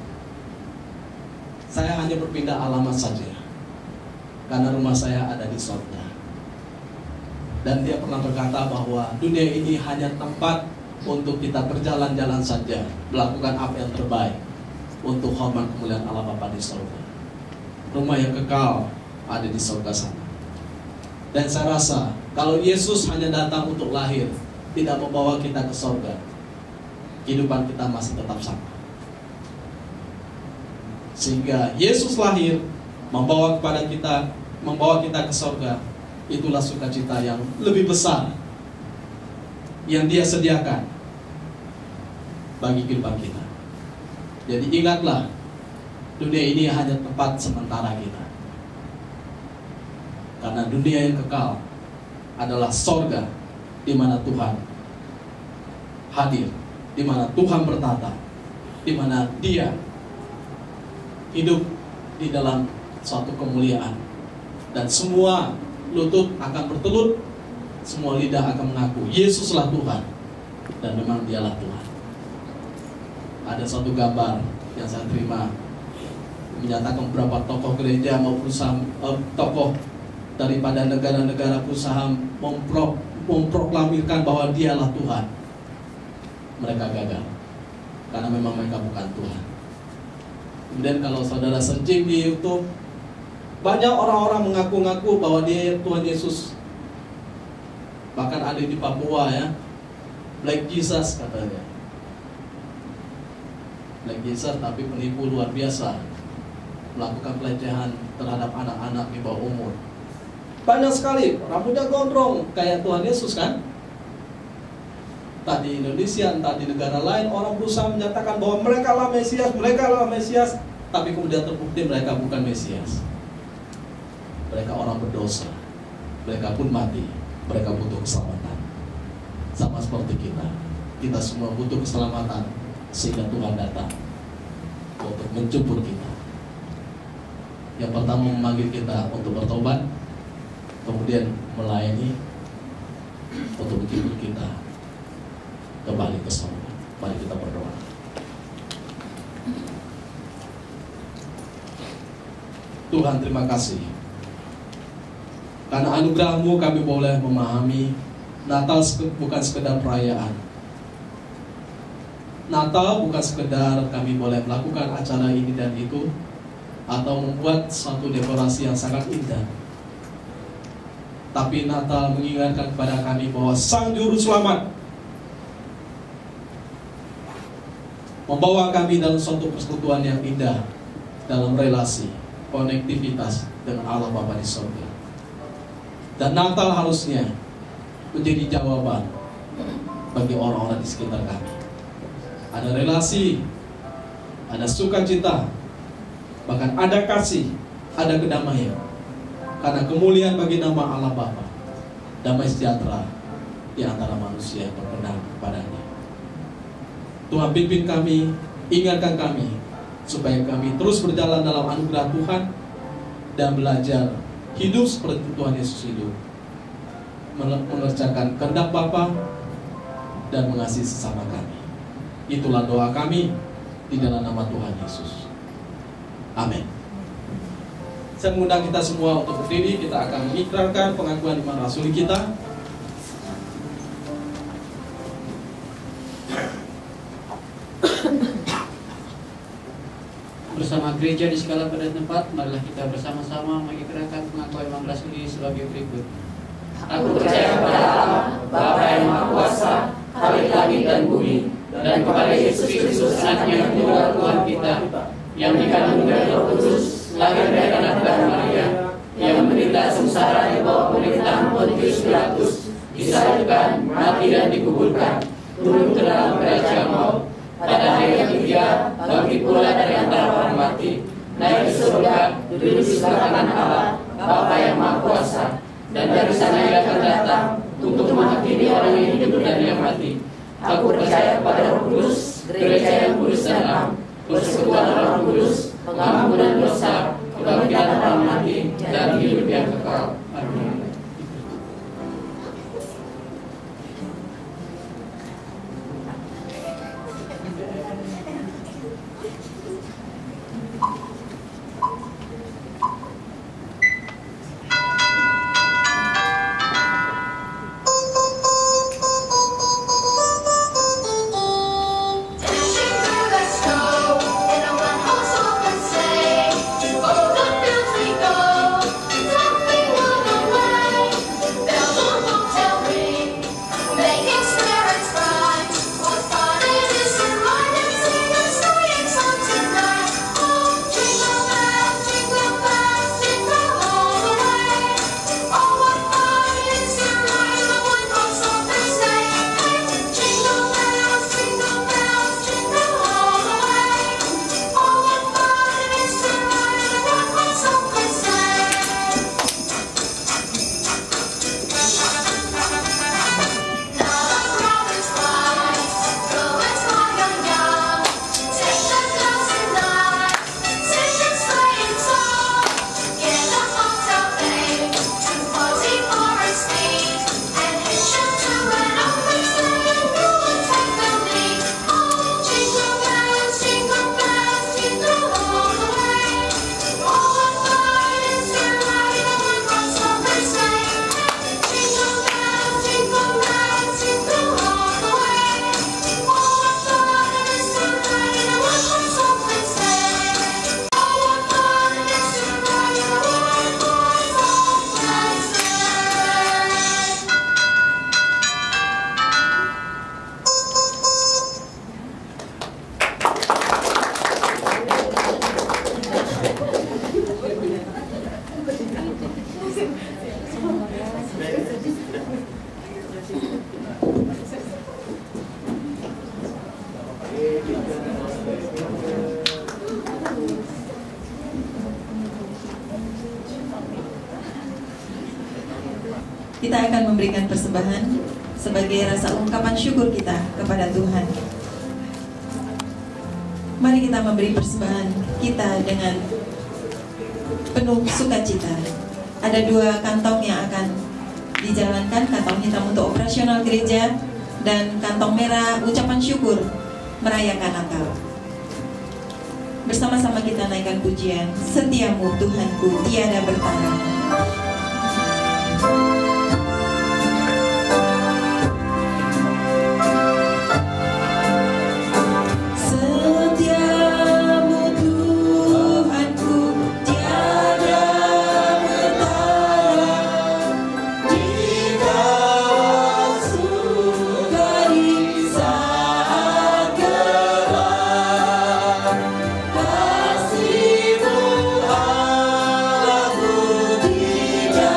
Saya hanya berpindah alamat saja, karena rumah saya ada di surga. Dan dia pernah berkata bahwa dunia ini hanya tempat untuk kita berjalan-jalan saja, melakukan apa yang terbaik untuk hormat kemuliaan Allah Bapa di surga. Rumah yang kekal ada di surga sana. Dan saya rasa kalau Yesus hanya datang untuk lahir, tidak membawa kita ke surga, kehidupan kita masih tetap sama. Sehingga Yesus lahir membawa kita ke surga. Itulah sukacita yang lebih besar yang Dia sediakan bagi kehidupan kita. Jadi ingatlah, dunia ini hanya tempat sementara kita. Karena dunia yang kekal adalah surga di mana Tuhan hadir, di mana Tuhan bertata, di mana Dia hidup di dalam suatu kemuliaan, dan semua lutut akan bertelut, semua lidah akan mengaku Yesuslah Tuhan, dan memang Dialah Tuhan. Ada suatu gambar yang saya terima menyatakan beberapa tokoh gereja maupun tokoh daripada negara-negara berusaha memproklamirkan bahwa Dialah Tuhan. Mereka gagal karena memang mereka bukan Tuhan. Kemudian kalau saudara searching di YouTube, banyak orang-orang mengaku-ngaku bahwa dia Tuhan Yesus. Bahkan ada di Papua ya, Black Jesus katanya. Black Jesus tapi penipu luar biasa, melakukan pelecehan terhadap anak-anak di bawah umur. Banyak sekali, rambutnya gondrong kayak Tuhan Yesus kan. Entah di Indonesia, entah di negara lain, orang berusaha menyatakan bahwa mereka lah Mesias, tapi kemudian terbukti mereka bukan Mesias. Mereka orang berdosa, mereka pun mati, mereka butuh keselamatan. Sama seperti kita semua butuh keselamatan, sehingga Tuhan datang untuk menjemput kita. Yang pertama memanggil kita untuk bertobat, kemudian melayani untuk menjemput kita kembali ke surga. Mari kita berdoa. Tuhan, terima kasih karena anugerah-Mu kami boleh memahami Natal bukan sekedar perayaan. Natal bukan sekedar kami boleh melakukan acara ini dan itu, atau membuat suatu dekorasi yang sangat indah. Tapi Natal mengingatkan kepada kami bahwa Sang Juru Selamat membawa kami dalam suatu persekutuan yang indah, dalam relasi, konektivitas dengan Allah Bapa di surga. Dan Natal harusnya menjadi jawaban bagi orang-orang di sekitar kami. Ada relasi, ada sukacita, bahkan ada kasih, ada kedamaian. Karena kemuliaan bagi nama Allah Bapa, damai sejahtera di antara manusia yang berkenan kepadanya. Tuhan pimpin kami, ingatkan kami, supaya kami terus berjalan dalam anugerah Tuhan dan belajar hidup seperti Tuhan Yesus hidup, mengerjakan kehendak Bapa dan mengasihi sesama kami. Itulah doa kami di dalam nama Tuhan Yesus. Amin. Saya mengundang kita semua untuk berdiri. Kita akan mengikrarkan pengakuan iman rasuli kita.
Bersama gereja di segala pada tempat, marilah kita bersama-sama mengikrarkan pengakuan iman rasuli sebagai berikut.
Aku percaya kepada Allah, Bapa yang Maha Kuasa, Khalik langit dan bumi, dan kepada Yesus Kristus, Anaknya yang tunggal Tuhan kita, yang dikandung dari Roh Kudus, lahir dari anak Tuhan Maria, yang menderita sengsara di bawah pemerintahan Pontius Pilatus, disalibkan, mati dan dikuburkan, turun ke dalam kerajaan maut. Pada hari yang ketiga, bangkit pula dari antara orang mati, naik ke surga, duduk di sebelah kanan Allah, Bapa yang Maha Kuasa, dan dari sana Ia akan datang untuk menghakimi orang yang hidup dan yang mati. Aku percaya pada Roh Kudus, gereja yang kudus dan am, persekutuan Roh Kudus, pengampunan dosa, kebangkitan orang mati, dan hidup yang kekal. Amin.
Kita akan memberikan persembahan sebagai rasa ungkapan syukur kita kepada Tuhan. Mari kita memberi persembahan kita dengan penuh sukacita. Ada 2 kantong yang akan dijalankan, kantong hitam untuk operasional gereja dan kantong merah ucapan syukur merayakan Natal. Bersama-sama kita naikkan pujian, Setiamu Tuhanku tiada bertara.
Kasih-Mu Allah tidak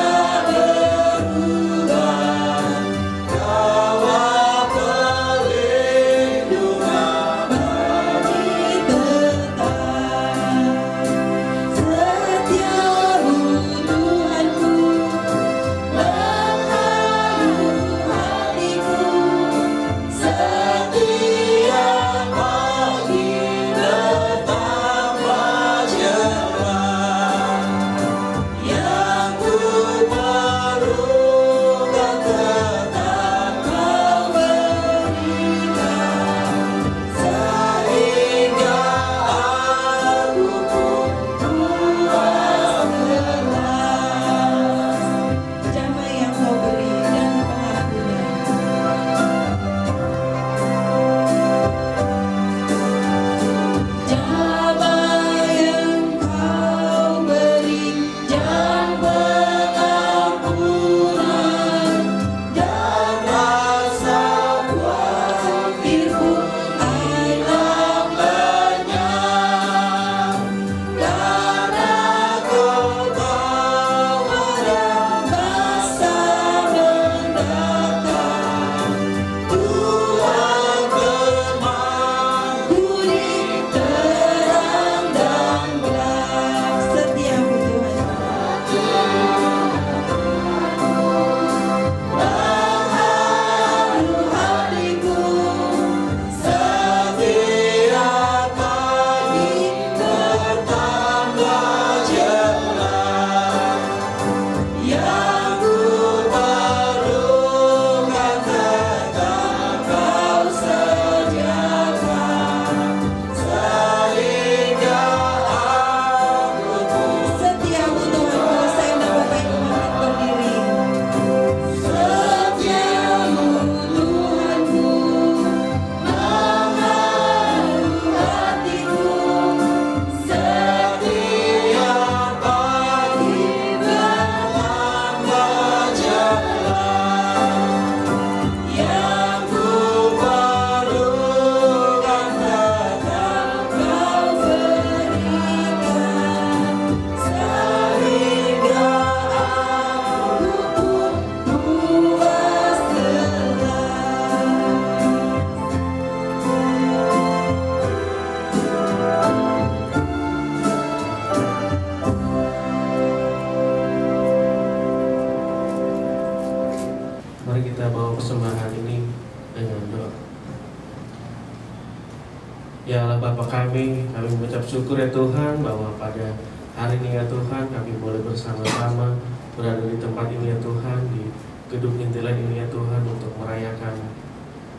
Ya Allah Bapa kami mengucap syukur ya Tuhan bahwa pada hari ini ya Tuhan kami boleh bersama-sama berada di tempat ini ya Tuhan, di gedung intilan ini ya Tuhan, untuk merayakan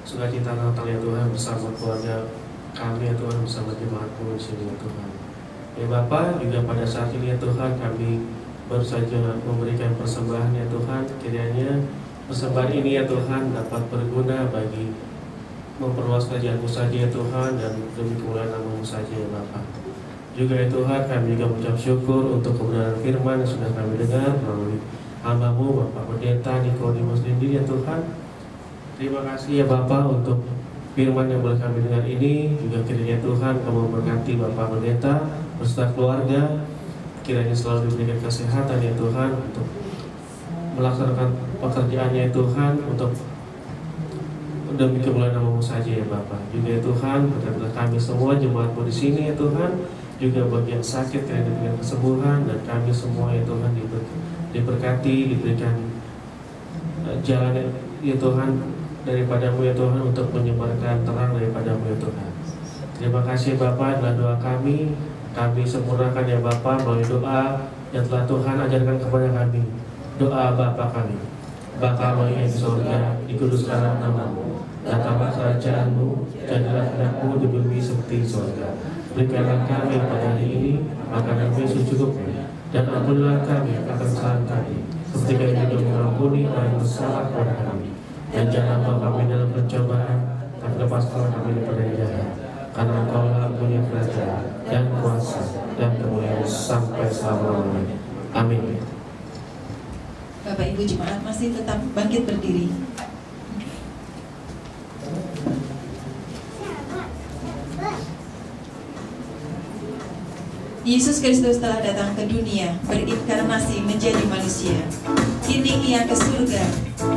sukacita Natal ya Tuhan bersama keluarga kami ya Tuhan, bersama jemaatmu di sini ya Tuhan. Ya Bapa, juga pada saat ini ya Tuhan kami baru saja memberikan persembahan ya Tuhan. Kiranya persembahan ini ya Tuhan dapat berguna bagi memperluas kerjaan-Mu saja ya Tuhan, dan demi kemuliaan nama-Mu saja ya Bapa. Juga ya Tuhan kami juga mengucap syukur untuk kebenaran firman yang sudah kami dengar melalui hamba-Mu Bapak Pendeta Nikodemus Lindi ya Tuhan. Terima kasih ya Bapa untuk firman yang boleh kami dengar ini. Juga kiranya Tuhan Kamu memberkati Bapak Pendeta beserta keluarga, kiranya selalu diberikan kesehatan ya Tuhan untuk melaksanakan pekerjaannya ya Tuhan, untuk demi kemuliaan nama-Mu saja ya Bapa. Juga ya Tuhan, berkatilah kami semua jemaat-Mu di sini ya Tuhan. Juga bagi yang sakit kiranya diberikan kesembuhan, dan kami semua ya Tuhan diberkati, diberikan jalan ya Tuhan daripada-Mu ya Tuhan, untuk menyebarkan terang daripada-Mu ya Tuhan. Terima kasih Bapa, adalah doa kami sempurnakan ya Bapa melalui doa yang telah Tuhan ajarkan kepada kami. Doa Bapa kami, Bapa kami yang di surga, dikuduskanlah nama-Mu, datanglah kerajaan-Mu, jadilah kehendak-Mu di bumi seperti di surga. Berikanlah kami pada hari ini makanan kami secukupnya, dan ampunilah kami akan kesalahan kami, seperti kami juga mengampuni orang yang bersalah kepada kami. Dan jangan bawa kami dalam pencobaan, tapi lepaskanlah kami daripada yang jahat. Karena Engkau-lah punya kerajaan dan kuasa dan kemuliaan sampai selama-lamanya. Amin.
Bapak Ibu jemaat masih tetap bangkit berdiri. Yesus Kristus telah datang ke dunia, berinkarnasi menjadi manusia. Kini Ia ke surga,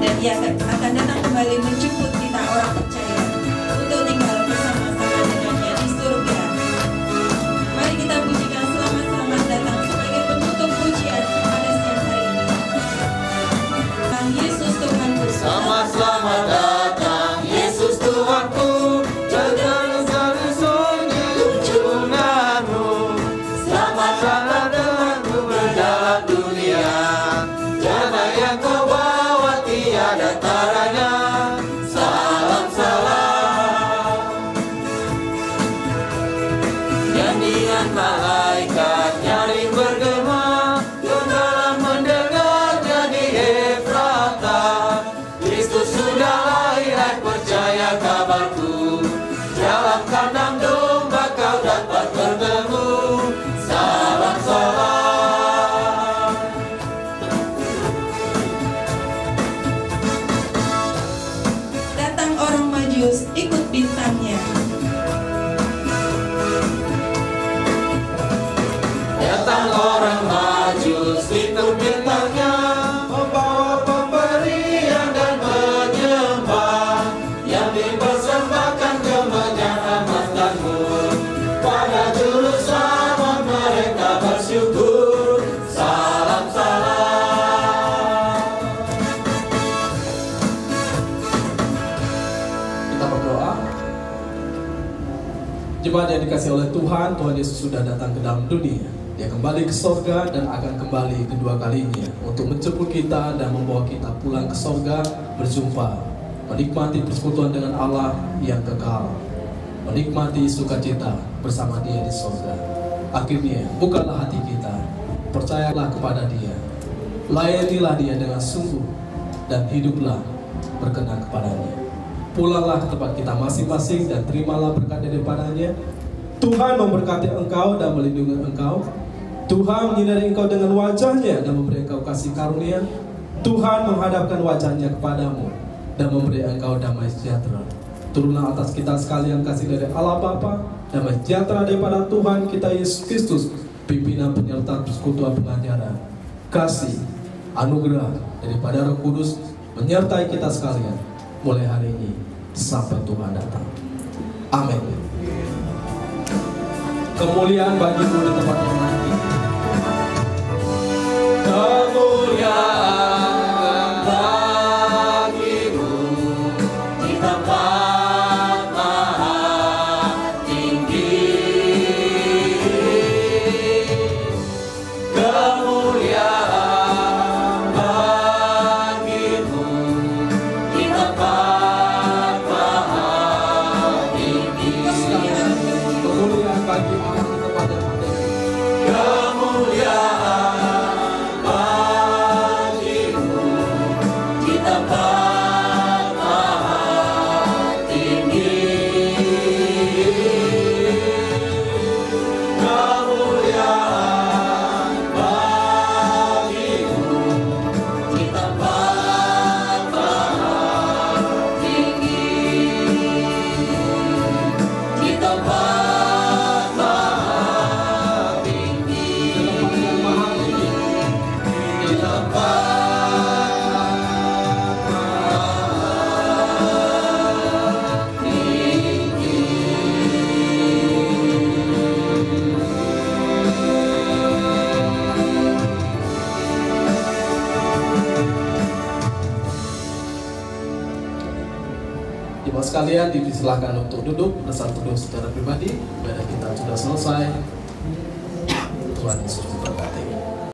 dan Ia akan datang kembali menjemput kita orang percaya untuk tinggal bersama-sama dengannya di surga. Mari kita pujikan selamat-selamat datang sebagai penutup pujian pada siang hari ini. Tuhan Yesus Tuhanku,
Selamat datang Yesus Tuhanku, jangan sunyi junjungan-Mu. Selamat datang berjalan dunia, damai yang Kau bawa tiada taranya. Salam salam, nyanyian malaikat nyaring bergema, gembala mendengarnya di Efrata. Kristus sudah lahir, hai percaya kabarku, dalam kandang domba kau dapat bertemu. Salam salam,
datang orang Majus, ikut bintangnya.
datang orang Majus ikut bintangnya, membawa pemberian dan menyembah, yang dipersembahkan kemenyan emas dan mur. Pada juru selamat mereka bersyukur. Salam salam.
Kita berdoa. Jemaat yang dikasihi oleh Tuhan, Tuhan Yesus sudah datang ke dalam dunia. Dia kembali ke sorga dan akan kembali kedua kalinya untuk menjemput kita dan membawa kita pulang ke sorga, berjumpa, menikmati persekutuan dengan Allah yang kekal, menikmati sukacita bersama Dia di sorga. Akhirnya, bukalah hati kita, percayalah kepada Dia, layanilah Dia dengan sungguh, dan hiduplah berkenan kepadanya. Pulanglah ke tempat kita masing-masing dan terimalah berkat daripadanya. Tuhan memberkati engkau dan melindungi engkau. Tuhan menyinari engkau dengan wajahnya dan memberi engkau kasih karunia. Tuhan menghadapkan wajahnya kepadamu dan memberi engkau damai sejahtera. Turunlah atas kita sekalian kasih dari Allah Bapa, damai sejahtera daripada Tuhan kita Yesus Kristus, pimpinan penyerta persekutuan pengajaran, kasih, anugerah daripada Roh Kudus menyertai kita sekalian mulai hari ini sampai Tuhan datang. Amin. Kemuliaan bagimu di tempat yang nanti.
Kemuliaan bagimu di tempat maha tinggi.
Jemaat sekalian disilahkan untuk duduk bersatu secara pribadi. Ibadah kita sudah selesai. Tuhan Yesus.